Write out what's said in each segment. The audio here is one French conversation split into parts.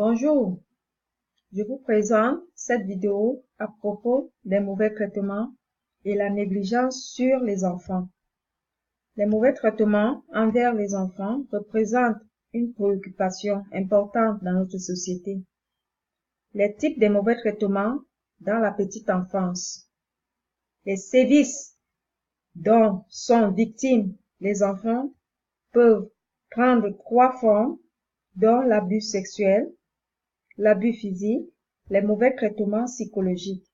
Bonjour, je vous présente cette vidéo à propos des mauvais traitements et la négligence sur les enfants. Les mauvais traitements envers les enfants représentent une préoccupation importante dans notre société. Les types de mauvais traitements dans la petite enfance. Les sévices dont sont victimes les enfants peuvent prendre 3 formes, dont l'abus sexuel, l'abus physique, les mauvais traitements psychologiques.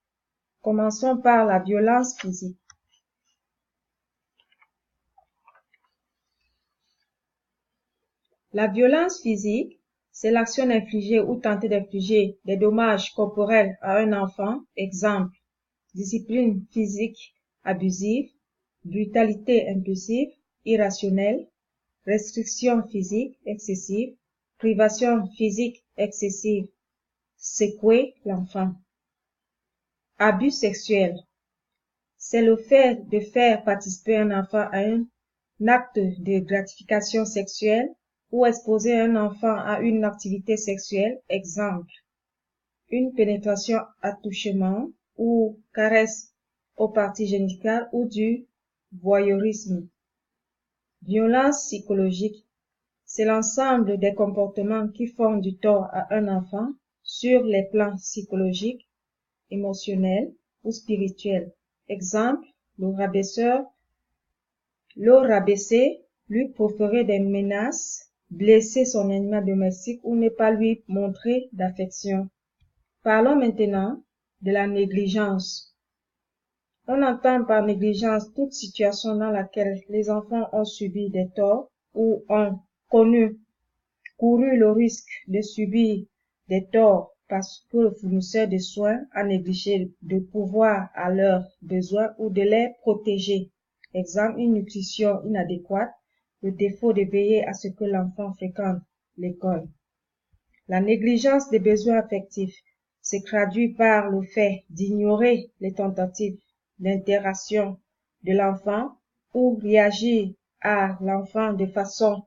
Commençons par la violence physique. La violence physique, c'est l'action d'infliger ou tenter d'infliger des dommages corporels à un enfant. Exemple, discipline physique abusive, brutalité impulsive, irrationnelle, restriction physique excessive, privation physique excessive, secouer l'enfant. Abus sexuel, c'est le fait de faire participer un enfant à un acte de gratification sexuelle ou exposer un enfant à une activité sexuelle. Exemple, une pénétration attouchement ou caresse aux parties génitales ou du voyeurisme. Violence psychologique, c'est l'ensemble des comportements qui font du tort à un enfant sur les plans psychologiques, émotionnels ou spirituels. Exemple, le rabaisser, lui proférer des menaces, blesser son animal domestique ou ne pas lui montrer d'affection. Parlons maintenant de la négligence. On entend par négligence toute situation dans laquelle les enfants ont subi des torts ou ont couru le risque de subir des torts parce que le fournisseur de soins a négligé de pourvoir à leurs besoins ou de les protéger. Exemple, une nutrition inadéquate, le défaut de veiller à ce que l'enfant fréquente l'école. La négligence des besoins affectifs se traduit par le fait d'ignorer les tentatives d'interaction de l'enfant ou réagir à l'enfant de façon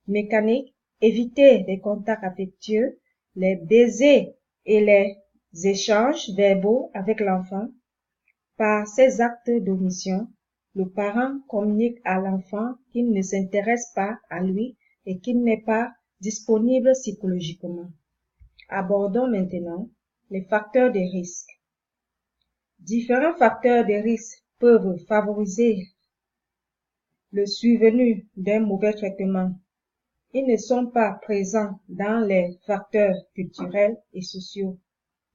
mécanique, éviter les contacts affectueux, les baisers et les échanges verbaux avec l'enfant. Par ces actes d'omission, le parent communique à l'enfant qu'il ne s'intéresse pas à lui et qu'il n'est pas disponible psychologiquement. Abordons maintenant les facteurs de risque. Différents facteurs de risque peuvent favoriser le survenu d'un mauvais traitement. Ils ne sont pas présents dans les facteurs culturels et sociaux,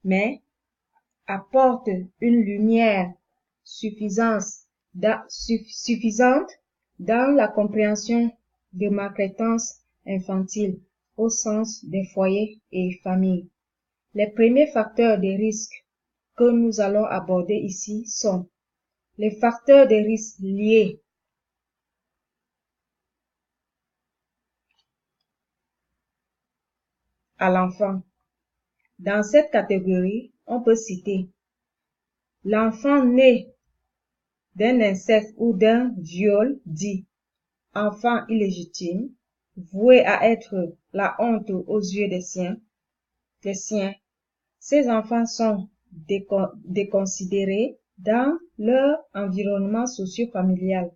mais apportent une lumière suffisante dans la compréhension de maltraitance infantile au sens des foyers et familles. Les premiers facteurs de risque que nous allons aborder ici sont les facteurs de risque liés à l'enfant. Dans cette catégorie, on peut citer l'enfant né d'un inceste ou d'un viol dit enfant illégitime, voué à être la honte aux yeux des siens. Ces enfants sont déconsidérés dans leur environnement socio-familial.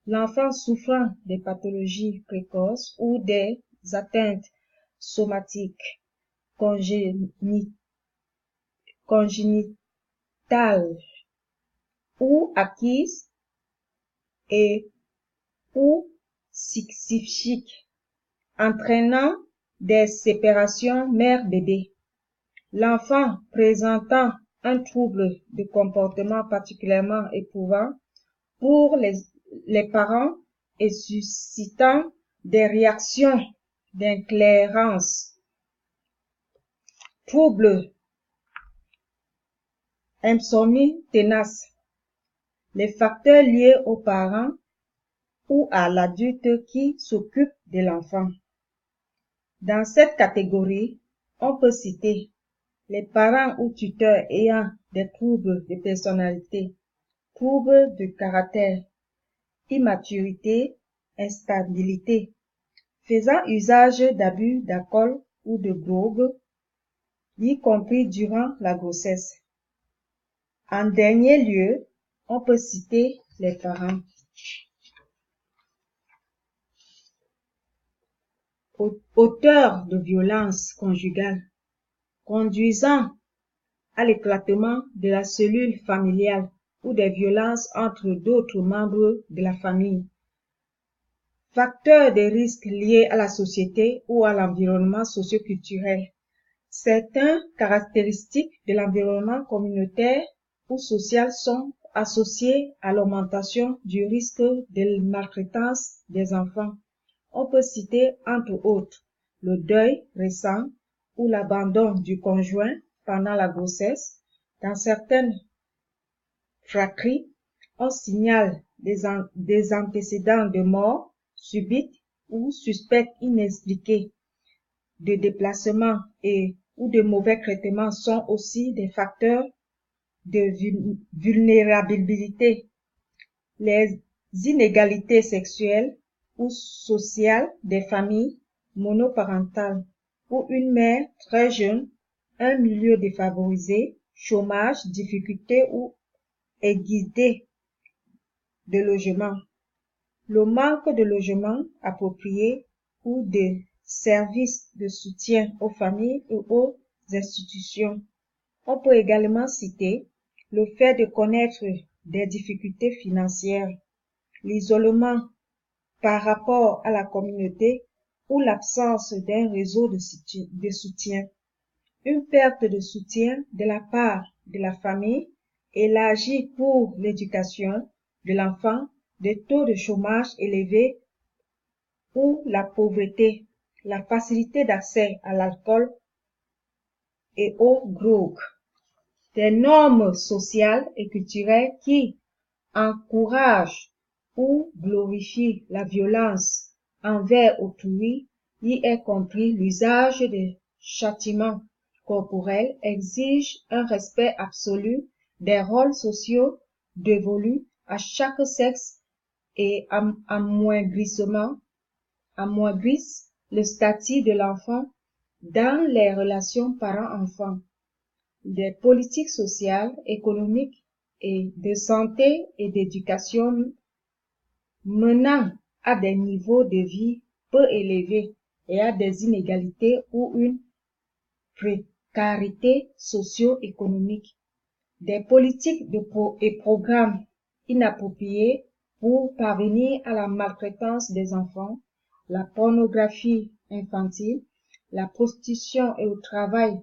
L'enfant souffrant des pathologies précoces ou des atteintes somatiques congénitales ou acquises et ou psychiques, entraînant des séparations mère-bébé. L'enfant présentant un trouble de comportement particulièrement éprouvant pour les parents et suscitant des réactions d'inclérance, trouble, insomnie tenace, les facteurs liés aux parents ou à l'adulte qui s'occupe de l'enfant. Dans cette catégorie, on peut citer les parents ou tuteurs ayant des troubles de personnalité, troubles de caractère, immaturité, instabilité, faisant usage d'abus d'alcool ou de drogue y compris durant la grossesse. En dernier lieu, on peut citer les parents. Auteurs de violences conjugales, conduisant à l'éclatement de la cellule familiale ou des violences entre d'autres membres de la famille. Facteurs de risques liés à la société ou à l'environnement socio-culturel. Certaines caractéristiques de l'environnement communautaire ou social sont associées à l'augmentation du risque de maltraitance des enfants. On peut citer entre autres le deuil récent ou l'abandon du conjoint pendant la grossesse. Dans certaines fratries, on signale des antécédents de mort subite ou suspecte inexpliquée, de déplacement ou de mauvais traitements sont aussi des facteurs de vulnérabilité. Les inégalités sexuelles ou sociales des familles monoparentales où une mère très jeune, un milieu défavorisé, chômage, difficultés ou aiguïté de logement. Le manque de logement approprié ou de services de soutien aux familles et aux institutions. On peut également citer le fait de connaître des difficultés financières, l'isolement par rapport à la communauté ou l'absence d'un réseau de soutien, une perte de soutien de la part de la famille élargie pour l'éducation de l'enfant, des taux de chômage élevés ou la pauvreté, la facilité d'accès à l'alcool et aux drogues. Des normes sociales et culturelles qui encouragent ou glorifient la violence envers autrui, y est compris l'usage des châtiments corporels, exigent un respect absolu des rôles sociaux dévolus à chaque sexe et amoindrissent le statut de l'enfant dans les relations parents-enfants. Des politiques sociales, économiques et de santé et d'éducation menant à des niveaux de vie peu élevés et à des inégalités ou une précarité socio-économique. Des politiques et programmes inappropriés pour parvenir à la maltraitance des enfants, la pornographie infantile, la prostitution et le travail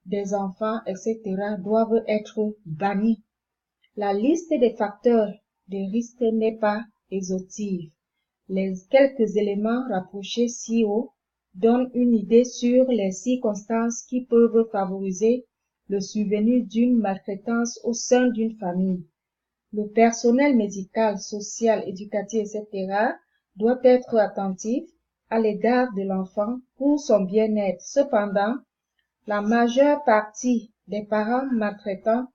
des enfants, etc. doivent être bannis. La liste des facteurs de risque n'est pas exhaustive. Les quelques éléments rapprochés ci-haut donnent une idée sur les circonstances qui peuvent favoriser le survenu d'une maltraitance au sein d'une famille. Le personnel médical, social, éducatif, etc. doit être attentif à l'égard de l'enfant pour son bien-être. Cependant, la majeure partie des parents maltraitants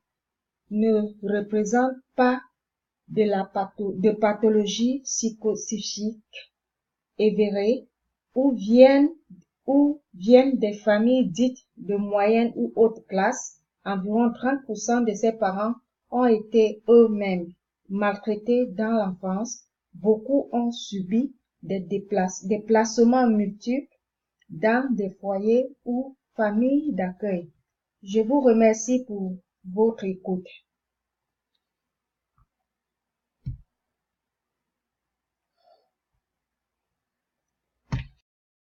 ne représentent pas de pathologie psychique avérée ou viennent des familles dites de moyenne ou haute classe. Environ 30% de ces parents ont été eux-mêmes maltraités dans l'enfance. Beaucoup ont subi des déplacements multiples dans des foyers ou familles d'accueil. Je vous remercie pour votre écoute.